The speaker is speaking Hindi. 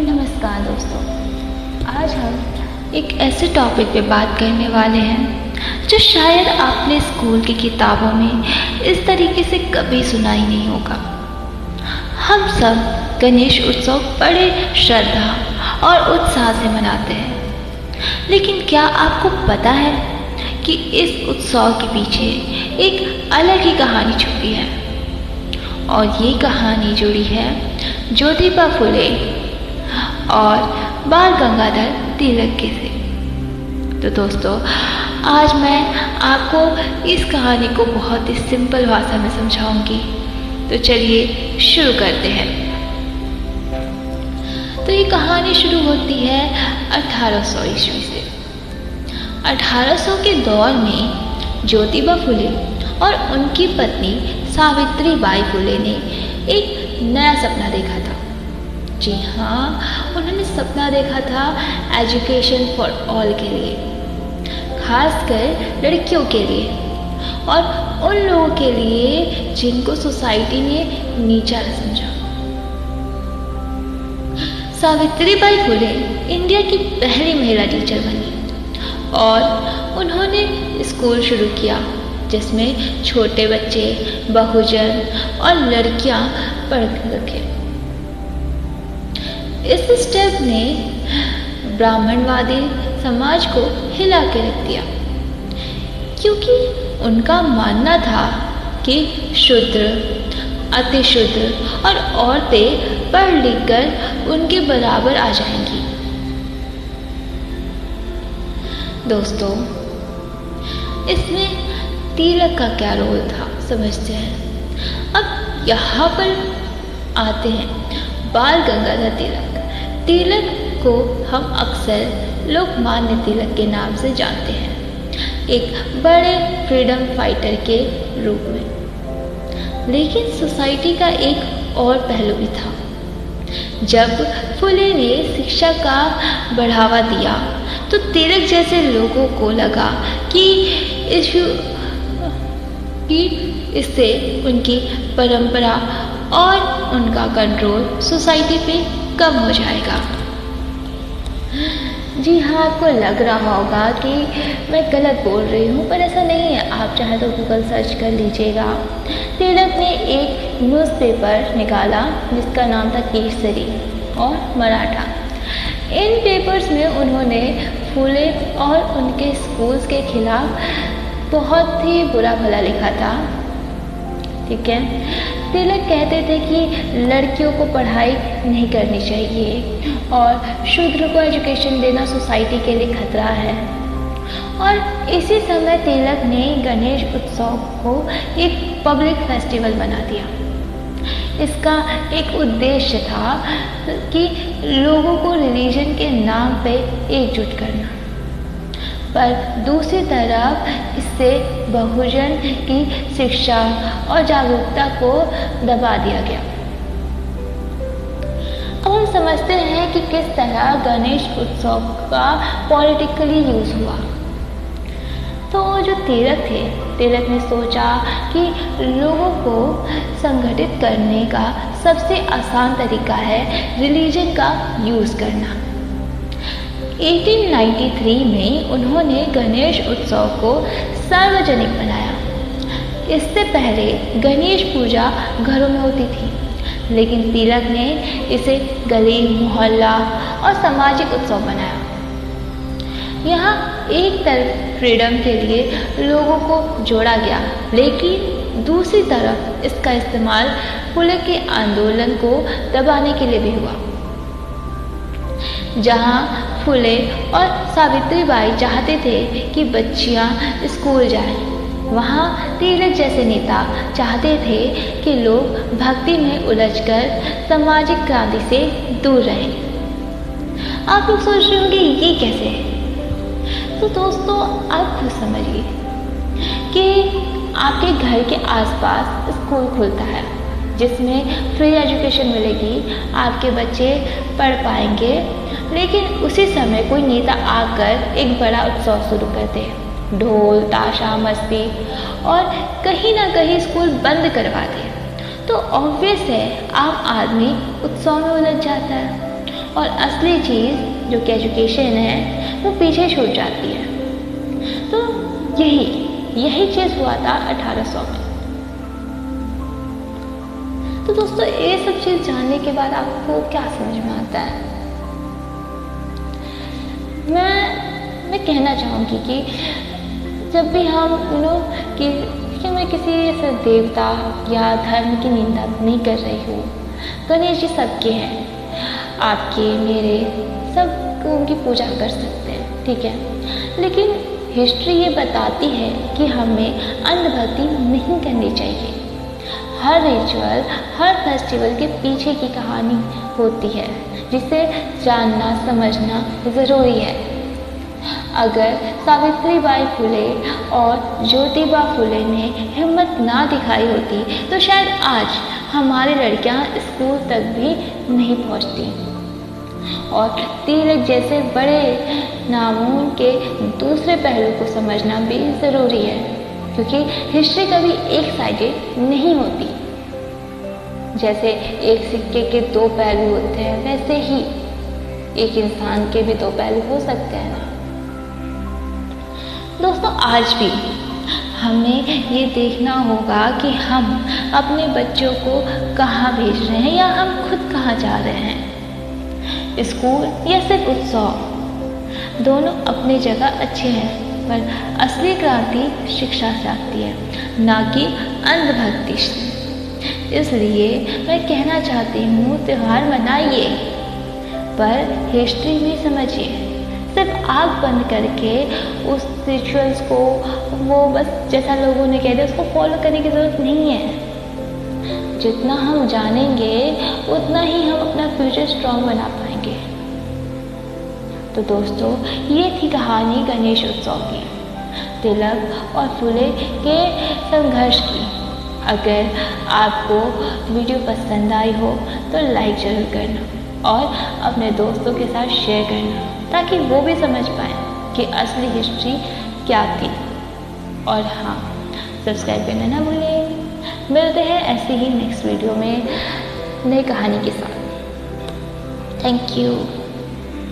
नमस्कार दोस्तों, आज हम एक ऐसे टॉपिक पे बात करने वाले हैं जो शायद आपने स्कूल की किताबों में इस तरीके से कभी सुना ही नहीं होगा। हम सब गणेश उत्सव बड़े श्रद्धा और उत्साह से मनाते हैं, लेकिन क्या आपको पता है कि इस उत्सव के पीछे एक अलग ही कहानी छुपी है? और ये कहानी जुड़ी है ज्योतिबा फुले और बाल गंगाधर तिलक के से। तो दोस्तों, आज मैं आपको इस कहानी को बहुत ही सिंपल भाषा में समझाऊंगी। तो चलिए शुरू करते हैं। तो ये कहानी शुरू होती है 1800 ईस्वी से। 1800 के दौर में ज्योतिबा फुले और उनकी पत्नी सावित्री बाई फुले ने एक नया सपना देखा था। जी हाँ, उन्होंने सपना देखा था एजुकेशन फॉर ऑल के लिए, खासकर लड़कियों के लिए और उन लोगों के लिए जिनको सोसाइटी ने नीचा समझा। सावित्री बाई फुले इंडिया की पहली महिला टीचर बनी और उन्होंने स्कूल शुरू किया जिसमें छोटे बच्चे, बहुजन और लड़कियां पढ़ सके। इस स्टेप ने ब्राह्मणवादी समाज को हिला के रख दिया, क्योंकि उनका मानना था कि शूद्र, अतिशूद्र और औरतें पढ़ लिख कर उनके बराबर आ जाएंगी। दोस्तों, इसमें तिलक का क्या रोल था समझते हैं। अब यहाँ पर आते हैं बाल गंगाधर तिलक। तिलक को हम अक्सर लोकमान्य तिलक के नाम से जानते हैं, एक बड़े फ्रीडम फाइटर के रूप में। लेकिन सोसाइटी का एक और पहलू भी था। जब फुले ने शिक्षा का बढ़ावा दिया तो तिलक जैसे लोगों को लगा कि इससे उनकी परंपरा और उनका कंट्रोल सोसाइटी पे कम हो जाएगा। जी हाँ, आपको लग रहा होगा कि मैं गलत बोल रही हूँ, पर ऐसा नहीं है। आप चाहे तो गूगल सर्च कर लीजिएगा। तिलक ने एक न्यूज़पेपर निकाला जिसका नाम था केसरी और मराठा। इन पेपर्स में उन्होंने फुले और उनके स्कूल्स के खिलाफ बहुत ही बुरा भला लिखा था। ठीक है, तिलक कहते थे कि लड़कियों को पढ़ाई नहीं करनी चाहिए और शूद्र को एजुकेशन देना सोसाइटी के लिए खतरा है। और इसी समय तिलक ने गणेश उत्सव को एक पब्लिक फेस्टिवल बना दिया। इसका एक उद्देश्य था कि लोगों को रिलीजन के नाम पे एकजुट करना, पर दूसरी तरफ इससे बहुजन की शिक्षा और जागरूकता को दबा दिया गया। अब हम समझते हैं कि किस तरह गणेश उत्सव का पॉलिटिकली यूज हुआ। तो जो तिलक थे, तिलक ने सोचा कि लोगों को संगठित करने का सबसे आसान तरीका है रिलीजन का यूज करना। 1893 में उन्होंने गणेश उत्सव को सार्वजनिक बनाया। इससे पहले गणेश पूजा घरों में होती थी, लेकिन तिलक ने इसे गली, मोहल्ला और सामाजिक उत्सव बनाया। यहाँ एक तरफ फ्रीडम के लिए लोगों को जोड़ा गया, लेकिन दूसरी तरफ इसका इस्तेमाल फुले के आंदोलन को दबाने के लिए भी हुआ। जहाँ फुले और सावित्री बाई चाहते थे कि बच्चियाँ स्कूल जाएं, वहाँ तिलक जैसे नेता चाहते थे कि लोग भक्ति में उलझकर सामाजिक क्रांति से दूर रहें। आप लोग सोच रहे होंगे ये कैसे है? तो दोस्तों, आप खुद समझिए कि आपके घर के आसपास स्कूल खुलता है जिसमें फ्री एजुकेशन मिलेगी, आपके बच्चे पढ़ पाएंगे, लेकिन उसी समय कोई नेता आकर एक बड़ा उत्सव शुरू कर दे, ढोल, ताशा, मस्ती, और कहीं ना कहीं स्कूल बंद करवा दे, तो ऑब्वियस है आम आदमी उत्सव में उलझ जाता है और असली चीज़ जो कि एजुकेशन है वो पीछे छूट जाती है। तो यही चीज़ हुआ था 1800 में। तो दोस्तों ये सब चीज़ जानने के बाद आपको क्या समझ में आता है? मैं कहना चाहूँगी कि जब भी हम कि मैं किसी ऐसे देवता या धर्म की निंदा नहीं कर रही हूँ। गणेश जी सबके हैं, आपके मेरे सब उनकी पूजा कर सकते हैं, ठीक है। लेकिन हिस्ट्री ये बताती है कि हमें अंधभक्ति नहीं करनी चाहिए। हर रिचुअल, हर फेस्टिवल के पीछे की कहानी होती है जिसे जानना समझना ज़रूरी है। अगर सावित्रीबाई फुले और ज्योतिबा फुले ने हिम्मत ना दिखाई होती तो शायद आज हमारी लड़कियां स्कूल तक भी नहीं पहुंचती। और तिलक जैसे बड़े नामों के दूसरे पहलू को समझना भी ज़रूरी है, क्योंकि हिस्ट्री कभी एक साइडेड नहीं होती। जैसे एक सिक्के के दो पहलू होते हैं, वैसे ही एक इंसान के भी दो पहलू हो सकते हैं ना। दोस्तों आज भी हमें ये देखना होगा कि हम अपने बच्चों को कहाँ भेज रहे हैं या हम खुद कहाँ जा रहे हैं। स्कूल या सिर्फ उत्सव, दोनों अपनी जगह अच्छे हैं, पर असली क्रांति शिक्षा से आती है, ना कि अंधभक्ति से। इसलिए मैं कहना चाहती हूँ त्योहार मनाइए, पर हिस्ट्री भी समझिए। सिर्फ आँख बंद करके उस रिचुअल्स को वो बस जैसा लोगों ने कह दिया उसको फॉलो करने की ज़रूरत नहीं है। जितना हम जानेंगे उतना ही हम अपना फ्यूचर स्ट्रॉन्ग बना पाएंगे। तो दोस्तों ये थी कहानी गणेश उत्सव की, तिलक और फुले के संघर्ष की। अगर आपको वीडियो पसंद आई हो तो लाइक ज़रूर करना और अपने दोस्तों के साथ शेयर करना, ताकि वो भी समझ पाएँ कि असली हिस्ट्री क्या थी। और हाँ, सब्सक्राइब करना ना भूलें। मिलते हैं ऐसे ही नेक्स्ट वीडियो में नई कहानी के साथ। Thank you.